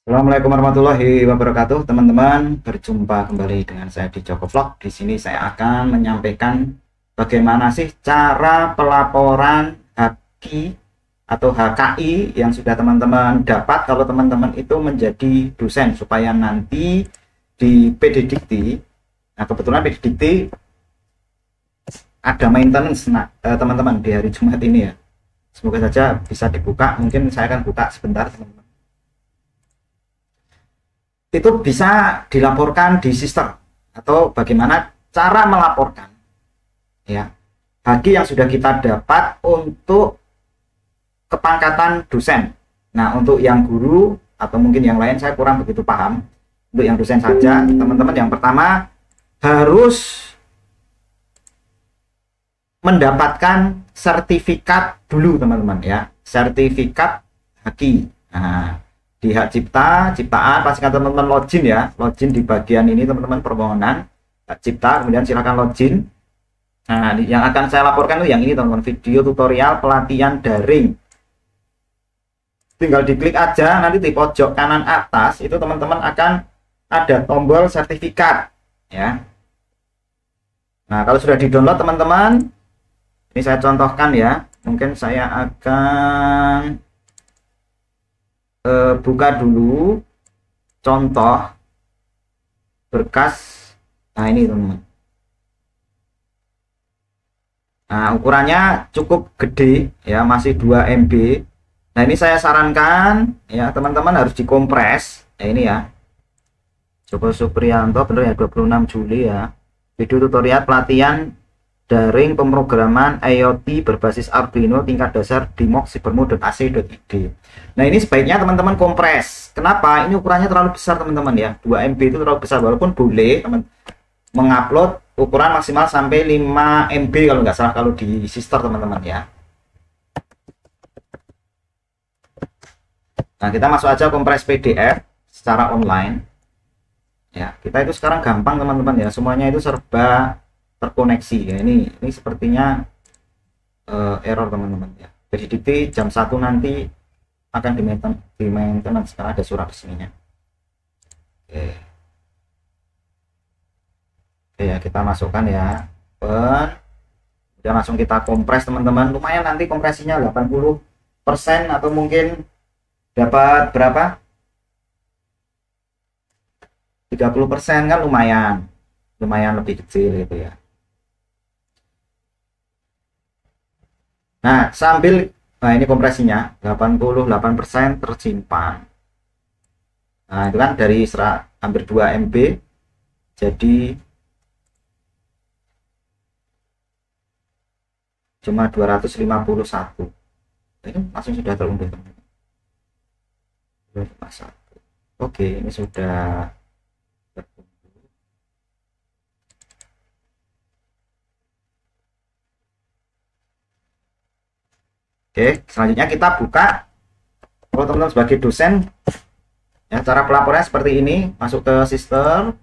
Assalamualaikum warahmatullahi wabarakatuh, teman-teman. Berjumpa kembali dengan saya di Joko Vlog. Di sini saya akan menyampaikan bagaimana sih cara pelaporan HQ atau HKI yang sudah teman-teman dapat kalau teman-teman itu menjadi dosen, supaya nanti di PD Dikti. Nah, kebetulan PD Dikti ada maintenance, teman-teman, di hari Jumat ini ya. Semoga saja bisa dibuka. Mungkin saya akan buka sebentar, teman-teman. Itu bisa dilaporkan di sistem, atau bagaimana cara melaporkan ya HQ yang sudah kita dapat untuk kepangkatan dosen. Nah, untuk yang guru atau mungkin yang lain saya kurang begitu paham. Untuk yang dosen saja, teman-teman, yang pertama harus mendapatkan sertifikat dulu, teman-teman ya, sertifikat HQ. Nah, di hak ciptaan pastikan teman-teman login ya, login di bagian ini, teman-teman, permohonan hak cipta, kemudian silakan login. Nah, yang akan saya laporkan itu yang ini, teman-teman, video tutorial pelatihan daring. Tinggal diklik aja, nanti di pojok kanan atas itu teman-teman akan ada tombol sertifikat ya. Nah, kalau sudah di download, teman-teman, ini saya contohkan ya, mungkin saya akan buka dulu contoh berkas. Nah, ini, teman-teman. Nah, ukurannya cukup gede ya, masih 2 MB. Nah, ini saya sarankan ya, teman-teman harus dikompres ya, ini ya, Joko Supriyanto, bener ya, 26 Juli ya, video tutorial pelatihan daring pemrograman IoT berbasis Arduino tingkat dasar di MOOC Cybermode dan AC.id. Nah, ini sebaiknya teman-teman kompres. Kenapa? Ini ukurannya terlalu besar, teman-teman ya. 2 MB itu terlalu besar, walaupun boleh teman mengupload ukuran maksimal sampai 5 MB kalau nggak salah kalau di sister, teman-teman ya. Nah, kita masuk aja kompres PDF secara online. Ya, kita itu sekarang gampang, teman-teman ya. Semuanya itu serba terkoneksi ya. Ini sepertinya error, teman-teman ya. Jadi dikti jam 1 nanti akan di maintenance karena ada surat resminya. Oke. Oke ya, kita masukkan ya. Udah, langsung kita kompres, teman-teman. Lumayan nanti kompresinya 80% atau mungkin dapat berapa? 30% kan lumayan lebih kecil gitu ya. Nah, ini kompresinya 88% tersimpan. Nah, itu kan dari hampir 2 MB jadi cuma 251. Ini langsung sudah terunduh, teman-teman. 251. Oke, ini sudah terunduh. Oke, selanjutnya kita buka. Kalau teman-teman sebagai dosen ya, cara pelaporannya seperti ini. Masuk ke sistem,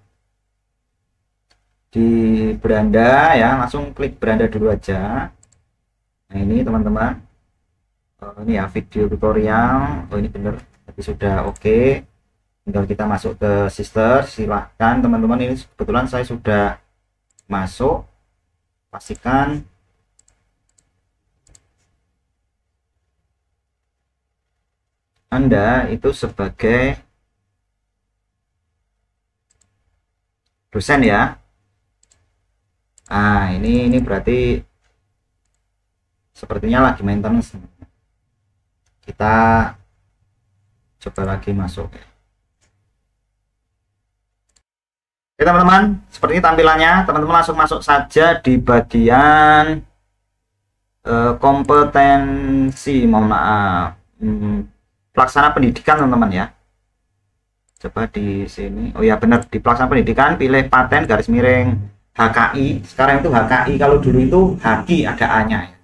di beranda ya, langsung klik beranda dulu aja. Nah, ini, teman-teman, ini ya video tutorial. Oh, ini bener, tapi sudah oke. Tinggal kita masuk ke sister. Silahkan, teman-teman, ini kebetulan saya sudah masuk. Pastikan Anda itu sebagai dosen ya. Nah, ini berarti sepertinya lagi maintenance. Kita coba lagi masuk. Oke, teman-teman, seperti tampilannya. Teman-teman langsung masuk saja di bagian kompetensi, mohon maaf, pelaksana pendidikan, teman-teman ya. Coba di sini. Oh ya, benar, di pelaksana pendidikan pilih paten garis miring HKI. Sekarang itu HKI, kalau dulu itu HQ ada A-nya ya.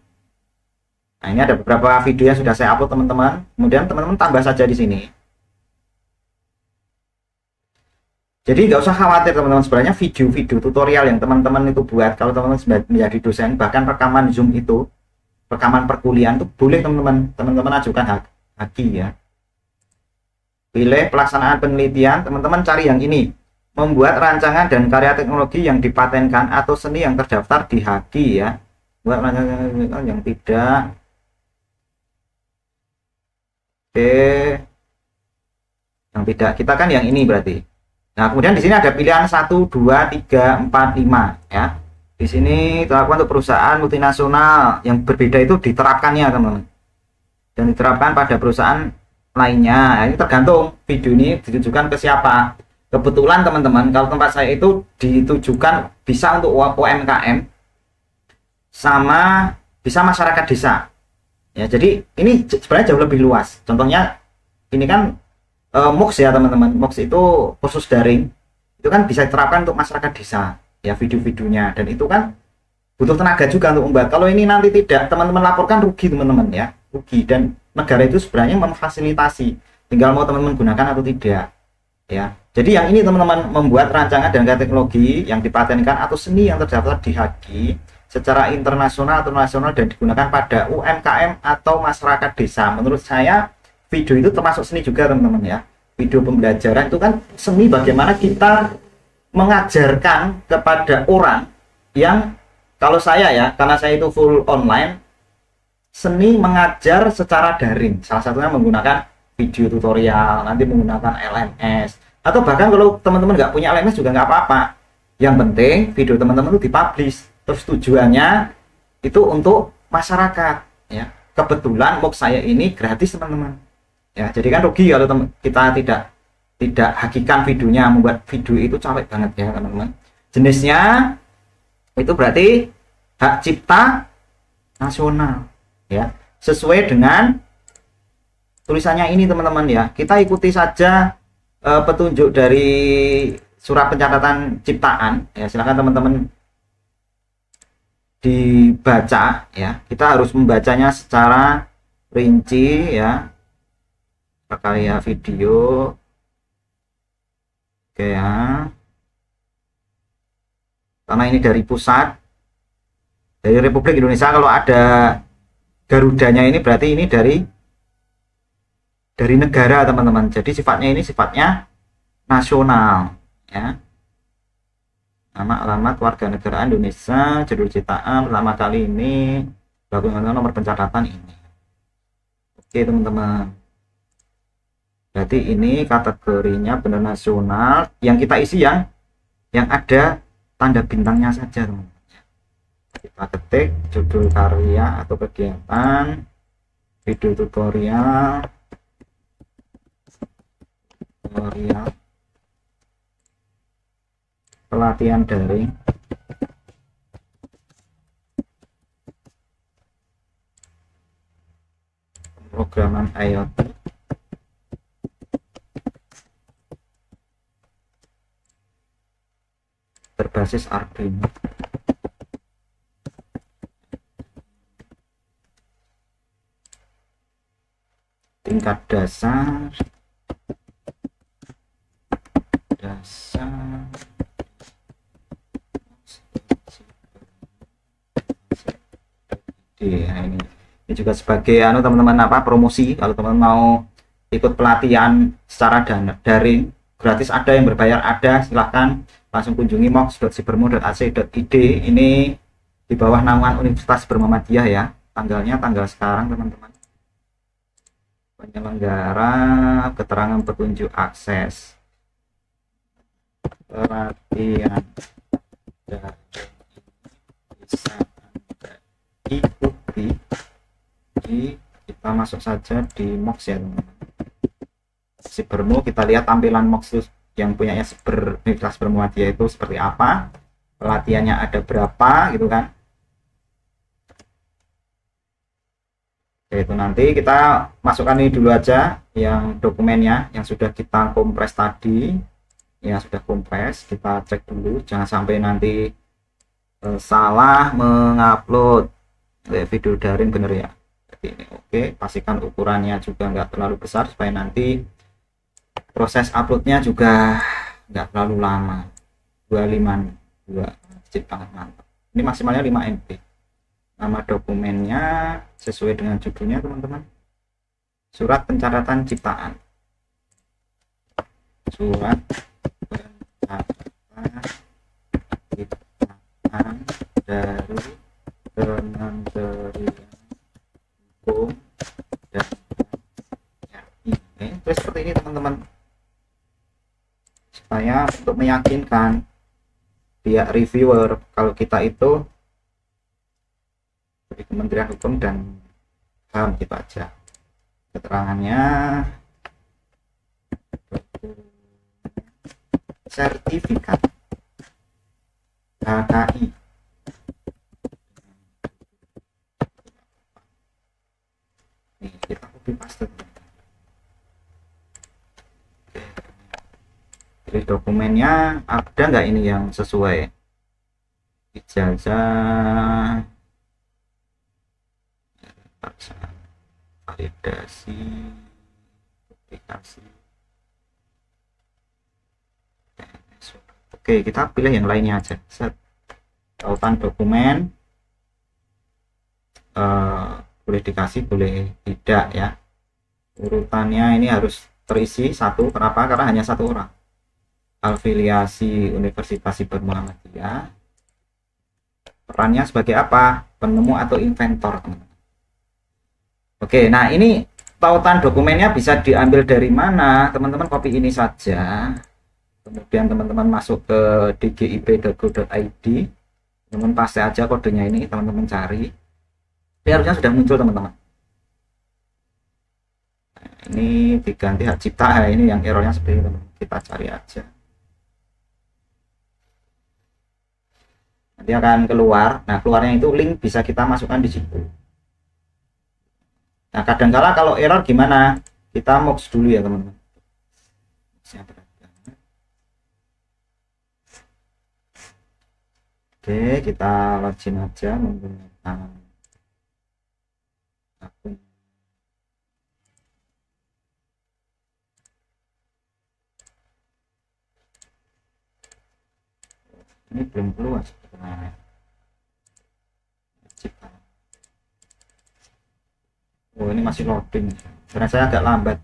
Nah, ini ada beberapa video yang sudah saya upload, teman-teman. Kemudian teman-teman tambah saja di sini. Jadi nggak usah khawatir, teman-teman, sebenarnya video-video tutorial yang teman-teman itu buat, kalau teman-teman menjadi dosen, bahkan rekaman Zoom itu, rekaman perkuliahan itu boleh teman-teman ajukan HQ ya. pilih pelaksanaan penelitian, teman-teman cari yang ini, membuat rancangan dan karya teknologi yang dipatenkan atau seni yang terdaftar di HAKI ya. Buat rancangan yang tidak. Oke, yang tidak, kita kan yang ini berarti. Nah, kemudian di sini ada pilihan 1, 2, 3, 4, 5 ya. Di sini terlakukan untuk perusahaan multinasional, yang berbeda itu diterapkannya teman-teman. Dan diterapkan pada perusahaan lainnya. Nah, ini tergantung video ini ditujukan ke siapa. Kebetulan teman-teman, kalau tempat saya itu ditujukan bisa untuk UMKM sama bisa masyarakat desa. Ya, jadi ini sebenarnya jauh lebih luas. Contohnya ini kan MOOCs ya teman-teman. MOOCs itu kursus daring. Itu kan bisa diterapkan untuk masyarakat desa ya, video-videonya, dan itu kan butuh tenaga juga untuk membuat. Kalau ini nanti tidak, teman-teman laporkan rugi teman-teman ya, rugi, dan negara itu sebenarnya memfasilitasi, tinggal mau teman-teman gunakan atau tidak ya. Jadi yang ini teman-teman, membuat rancangan dan teknologi yang dipatenkan atau seni yang terdaftar di HAKI secara internasional atau nasional dan digunakan pada UMKM atau masyarakat desa. Menurut saya video itu termasuk seni juga teman-teman ya. Video pembelajaran itu kan seni, bagaimana kita mengajarkan kepada orang yang, kalau saya ya, karena saya itu full online, seni mengajar secara daring, salah satunya menggunakan video tutorial, nanti menggunakan LMS, atau bahkan kalau teman-teman nggak punya LMS juga nggak apa-apa, yang penting video teman-teman itu dipublish. Terus tujuannya itu untuk masyarakat ya. Kebetulan MOOC saya ini gratis teman-teman ya, jadi kan rugi kalau kita tidak hakikan videonya. Membuat video itu capek banget ya teman-teman. Jenisnya itu berarti hak cipta nasional ya, sesuai dengan tulisannya ini teman-teman ya. Kita ikuti saja petunjuk dari surat pencatatan ciptaan ya, silahkan teman-teman dibaca ya. Kita harus membacanya secara rinci ya, karya video. Oke ya, karena ini dari pusat, dari Republik Indonesia. Kalau ada Garudanya ini berarti ini dari negara teman-teman. Jadi sifatnya ini sifatnya nasional ya. Nama, alamat, warga negara Indonesia, judul ciptaan, pertama kali ini, bagaimana nomor pencatatan ini. Oke teman-teman, berarti ini kategorinya benar nasional. Yang kita isi yang ada tanda bintangnya saja teman-teman. Kita ketik judul karya atau kegiatan, video tutorial, pelatihan daring, programan IoT, berbasis Arduino, tingkat dasar, nah, ini juga sebagai teman-teman promosi. Kalau teman-teman mau ikut pelatihan secara daring gratis, ada yang berbayar ada, silahkan langsung kunjungi moocs.sibermo.ac.id. ini di bawah naungan Universitas Muhammadiyah ya. Tanggalnya tanggal sekarang teman-teman. Penyelenggara keterangan petunjuk akses pelatihan daring bisa ikuti kita masuk saja di MOOCs ya teman-teman. Sibermo, kita lihat tampilan MOOCs yang punyanya Universitas Muhammadiyah itu seperti apa, pelatihannya ada berapa gitu kan. Itu nanti kita masukkan ini dulu aja yang dokumennya yang sudah kita kompres tadi ya, sudah kompres, kita cek dulu jangan sampai nanti salah mengupload video daring. Bener ya, ini oke. Pastikan ukurannya juga nggak terlalu besar supaya nanti proses uploadnya juga nggak terlalu lama. 252 kecil banget, mantap. Ini maksimalnya 5 MB. Nama dokumennya sesuai dengan judulnya teman-teman, surat pencatatan ciptaan. surat pendapat hitakan dari Kementerian Hukum dan ini seperti ini teman-teman, supaya untuk meyakinkan pihak reviewer kalau kita itu dari Kementerian Hukum dan HAM, gitu aja keterangannya. Sertifikat HKI nih, kita copy paste. Jadi dokumennya ada nggak ini yang sesuai? Ijazah, validasi, aplikasi. Oke, kita pilih yang lainnya aja. Set. Tautan dokumen, boleh dikasih, boleh tidak ya. Urutannya ini harus terisi satu. Kenapa? Karena hanya satu orang. Afiliasi Universitas Siber Muhammadiyah. Perannya sebagai apa? Penemu atau inventor, teman-teman. Oke, nah ini tautan dokumennya bisa diambil dari mana? Teman-teman copy ini saja. Kemudian teman-teman masuk ke dgip.go.id. Teman-teman paste aja kodenya ini, teman-teman cari. Ini harusnya sudah muncul, teman-teman. Nah, ini diganti hak cipta, ini yang errornya seperti itu. Kita cari aja. Nanti akan keluar. Nah, keluarnya itu link bisa kita masukkan di situ. Nah, kadangkala kalau error gimana? Kita mox dulu ya, teman-teman. Oke, kita login aja menggunakan akun. Ini belum keluar sebenarnya. Oh, ini masih loading karena saya agak lambat.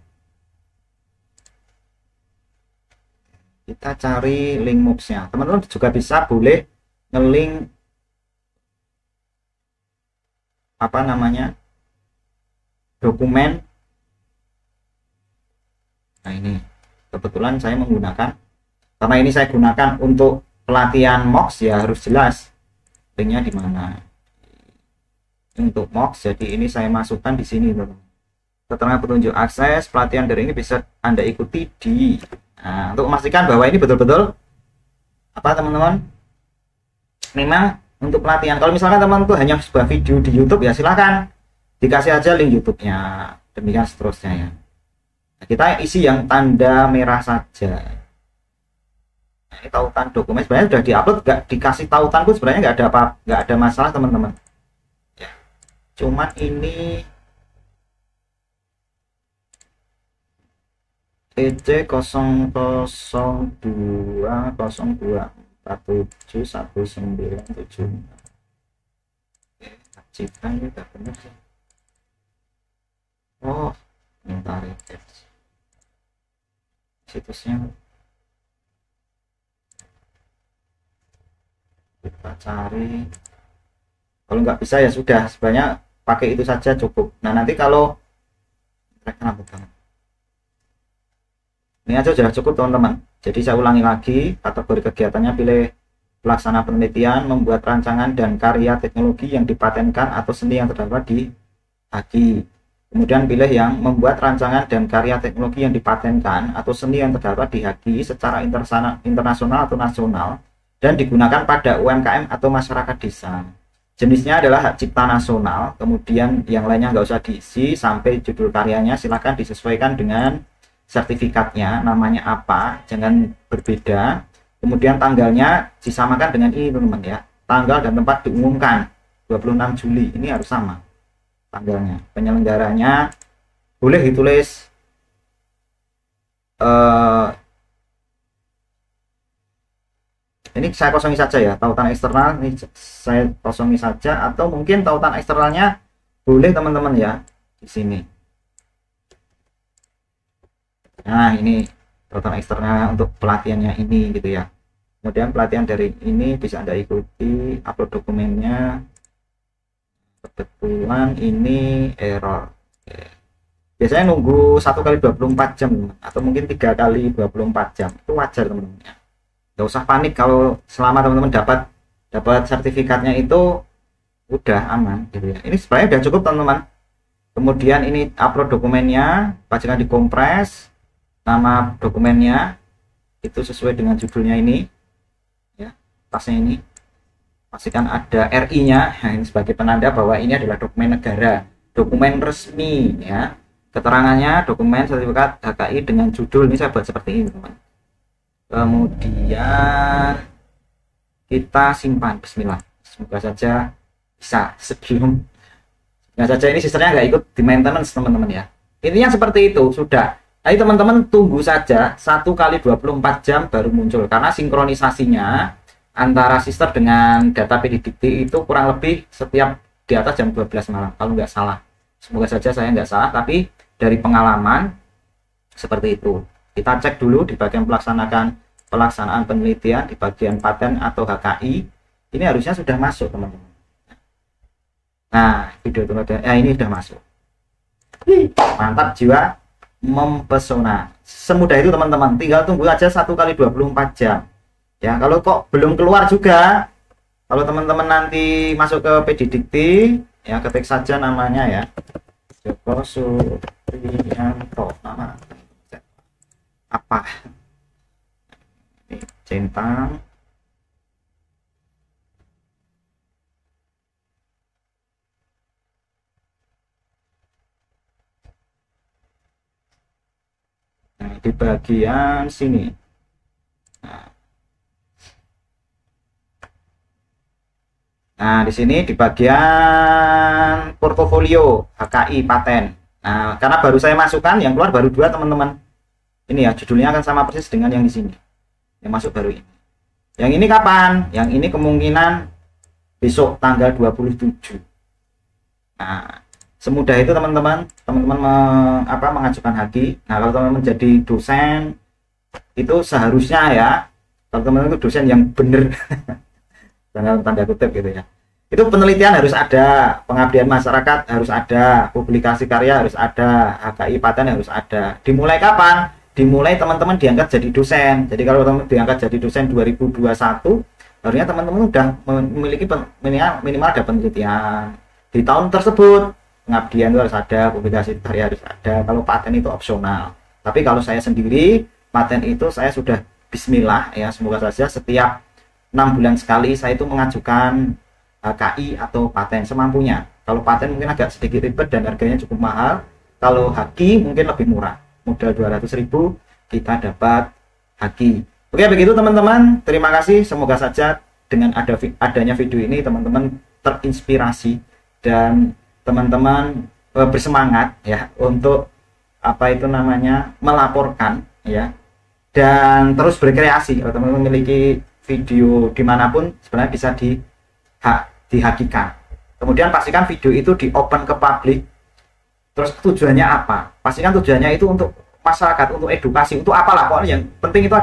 Kita cari link MOOCs-nya. Teman-teman juga bisa boleh ngelink apa namanya dokumen. Nah, ini kebetulan saya menggunakan, karena ini saya gunakan untuk pelatihan MOOCs ya, harus jelas linknya di mana. Untuk MOOCs, jadi ini saya masukkan di sini, teman-teman. Keterangan petunjuk akses pelatihan dari ini bisa Anda ikuti di. Nah, untuk memastikan bahwa ini betul-betul apa, teman-teman, memang untuk pelatihan. Kalau misalkan teman-teman itu hanya sebuah video di YouTube ya, silakan dikasih aja link YouTube-nya, demikian seterusnya ya. Nah, kita isi yang tanda merah saja. Nah, ini tautan dokumen sebenarnya sudah diupload, nggak dikasih tautan pun sebenarnya nggak ada apa, nggak ada masalah, teman-teman. Ya, cuman ini EC 0020247197. Cipta ini udah bener sih. Oh, minta refresh situsnya. Kita cari. Kalau nggak bisa ya sudah, sebenarnya pakai itu saja cukup. Nah, nanti kalau ini aja sudah cukup, teman-teman. Jadi saya ulangi lagi, kategori kegiatannya pilih pelaksana penelitian, membuat rancangan dan karya teknologi yang dipatenkan atau seni yang terdapat di HAKI. Kemudian pilih yang membuat rancangan dan karya teknologi yang dipatenkan atau seni yang terdapat di HAKI secara internasional atau nasional dan digunakan pada UMKM atau masyarakat desa. Jenisnya adalah hak cipta nasional. Kemudian yang lainnya nggak usah diisi, sampai judul karyanya silakan disesuaikan dengan sertifikatnya, namanya apa, jangan berbeda. Kemudian tanggalnya disamakan dengan ini, teman-teman ya. Tanggal dan tempat diumumkan 26 Juli, ini harus sama tanggalnya. Penyelenggaranya boleh ditulis ini saya kosongi saja ya, tautan eksternal ini saya kosongi saja, atau mungkin tautan eksternalnya boleh, teman-teman ya, di sini. Nah, ini tonton eksternal untuk pelatihannya ini gitu ya. Kemudian pelatihan dari ini bisa Anda ikuti, upload dokumennya. Kebetulan ini error. Biasanya nunggu 1 kali 24 jam atau mungkin 3 kali 24 jam, itu wajar teman-teman. Nggak usah panik kalau selama teman-teman dapat sertifikatnya itu udah aman gitu ya. Ini sebenarnya udah cukup teman-teman. Kemudian ini upload dokumennya, pastikan dikompres, nama dokumennya itu sesuai dengan judulnya ini ya, tasnya ini pastikan ada RI-nya. Nah, ini sebagai penanda bahwa ini adalah dokumen negara, dokumen resmi ya. Keterangannya dokumen sertifikat HKI dengan judul ini saya buat seperti ini teman. Kemudian kita simpan, bismillah, semoga saja bisa sebelum saja ini sistemnya nggak ikut di maintenance teman-teman ya. Intinya seperti itu sudah. Jadi teman-teman tunggu saja 1 kali 24 jam baru muncul, karena sinkronisasinya antara sister dengan data PDDT itu kurang lebih setiap di atas jam 12 malam kalau nggak salah. Semoga saja saya nggak salah, tapi dari pengalaman seperti itu. Kita cek dulu di bagian pelaksanaan penelitian, di bagian paten atau HKI, ini harusnya sudah masuk teman-teman. Nah, video teman-teman, ini sudah masuk. Mantap jiwa, mempesona. Semudah itu teman-teman, tinggal tunggu aja 1 kali 24 jam. Ya, kalau kok belum keluar juga, kalau teman-teman nanti masuk ke PDDikti, ya ketik saja namanya ya. Joko Supriyanto, nama apa? Ini centang. Nah, di bagian sini. Nah, di sini di bagian portofolio HKI paten. Nah, karena baru saya masukkan, yang keluar baru 2 teman-teman. Ini ya, judulnya akan sama persis dengan yang di sini. Yang masuk baru ini. Yang ini kapan? Yang ini kemungkinan besok tanggal 27. Nah, semudah itu teman-teman. Teman-teman mengajukan HKI. Nah, kalau teman-teman jadi dosen itu seharusnya ya, kalau teman-teman itu dosen yang benar tanda kutip gitu ya, itu penelitian harus ada, pengabdian masyarakat harus ada, publikasi karya harus ada, HKI paten harus ada. Dimulai kapan? Dimulai teman-teman diangkat jadi dosen. Jadi kalau teman diangkat jadi dosen 2021, harusnya teman-teman udah memiliki minimal ada penelitian di tahun tersebut. Pengabdian itu harus ada, publikasi karya harus ada. Kalau paten itu opsional. Tapi kalau saya sendiri paten itu saya sudah bismillah ya, semoga saja setiap 6 bulan sekali saya itu mengajukan HKI atau paten semampunya. Kalau paten mungkin agak sedikit ribet dan harganya cukup mahal. Kalau HKI mungkin lebih murah. Modal 200.000 kita dapat HKI. Oke, begitu teman-teman. Terima kasih. Semoga saja dengan adanya video ini teman-teman terinspirasi dan teman-teman bersemangat ya untuk melaporkan ya, dan terus berkreasi. Kalau teman-teman memiliki video dimanapun sebenarnya bisa dihakikan. Kemudian pastikan video itu di open ke publik. Terus tujuannya apa? Pastikan tujuannya itu untuk masyarakat, untuk edukasi, untuk apalah. Pokoknya yang penting itu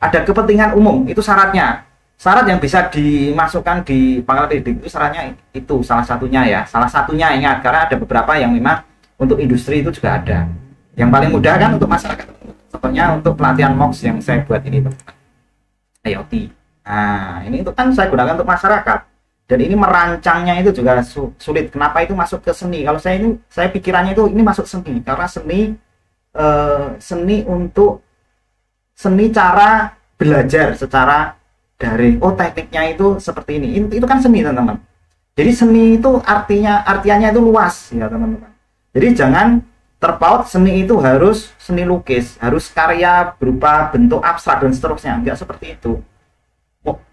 ada kepentingan umum. Itu syaratnya. Syarat yang bisa dimasukkan di pangkal didik itu syaratnya itu salah satunya ya. Salah satunya ingat, karena ada beberapa yang memang untuk industri itu juga ada. Yang paling mudah kan untuk masyarakat. Contohnya untuk pelatihan MOOC yang saya buat ini teman-teman. IoT. Nah, ini itu kan saya gunakan untuk masyarakat. Dan ini merancangnya itu juga sulit. Kenapa itu masuk ke seni? Kalau saya pikirannya itu ini masuk seni, karena seni cara belajar secara daring. Oh, tekniknya itu seperti ini. Itu kan seni, teman-teman. Jadi seni itu artiannya itu luas ya, teman-teman. Jadi jangan terpaut seni itu harus seni lukis, harus karya berupa bentuk abstrak dan seterusnya. Enggak seperti itu.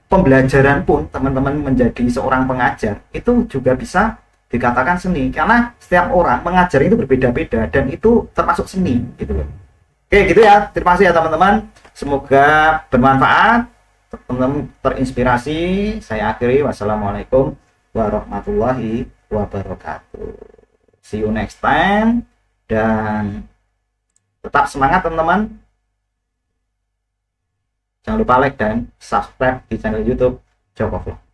Pembelajaran pun teman-teman menjadi seorang pengajar itu juga bisa dikatakan seni, karena setiap orang mengajar itu berbeda-beda dan itu termasuk seni gitu loh. Oke, gitu ya. Terima kasih ya teman-teman. Semoga bermanfaat, teman-teman terinspirasi. Saya akhiri. Wassalamualaikum warahmatullahi wabarakatuh. See you next time. Dan tetap semangat teman-teman. Jangan lupa like dan subscribe di channel YouTube Joko Vlog.